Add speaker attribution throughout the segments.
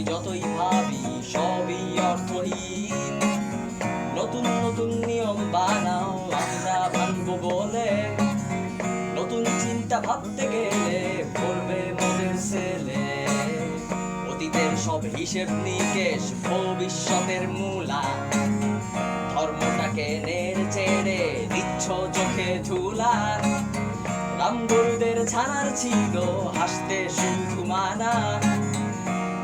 Speaker 1: যতই ভাবি সবই অর্থহীন। নতুন নতুন নিয়ম বানাও আমরা ভাঙবো বলে, নতুন চিন্তা ভাবতে গেলে পড়বে মোদের ছেলে। অতীতের সব হিসেব নিকেশ ভবিষ্যতের মূলা, ধর্মটাকে নেড়ে চেড়ে দিচ্ছ চোখে ধুলা। রামগরুদের ছানার ছিল হাসতে শুধু মানা,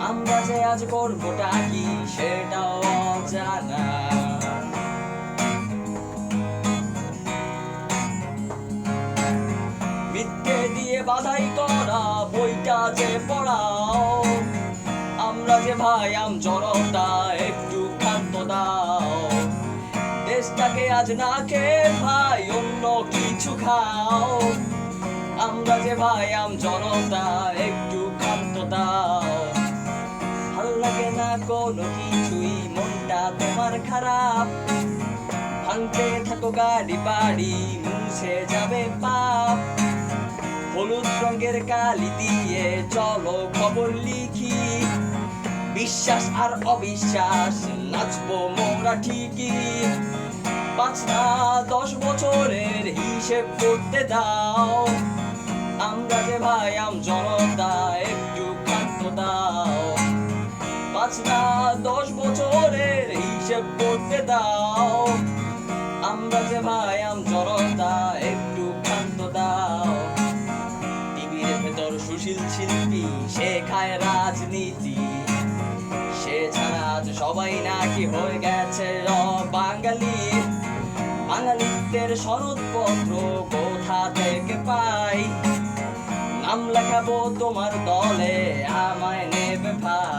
Speaker 1: আমরা যে আজ করবোটা কি সেটাও অজানা। মিথ্যে দিয়ে বাধাই করা বইটা যে পড়াও, আমরা যে ভাই আম জনতা একটু ক্ষান্ত দাও। দেশটাকে আজ না খেয়ে ভাই অন্য কিছু খাও, আমরা যে ভাই আম জনতা একটু ক্ষান্ত দাও। ভাল লাগে না কোনো কিছুই, মনটা তোমার খারাপ, ভাঙতে থাকো গাড়ি বাড়ি মুছে যাবে পাপ। হলুদ রঙের কালি দিয়ে চলো খবর লিখি, বিশ্বাস আর অবিশ্বাস নাচবো মোরা ঠিকই। 5 না 10 বছরের হিসেব করতে দাও, আমরা যে ভাই আম জনতা একটু ক্ষান্ত দাও। 5 না 10 বছরের হিসেব করতে দাও, আমরা যে ভাই আম জনতা একটু ক্ষান্ত দাও। টিভির ভেতর সুশীল শিল্পী শেখায় রাজনীতি, সে ছাড়া আজ সবাই নাকি হয়ে গেছে বাঙালি। বাঙালিত্বের সনদপত্র কোথা থেকে পাই, নাম লেখাবো তোমার দলে আমায় নেবে ভাই।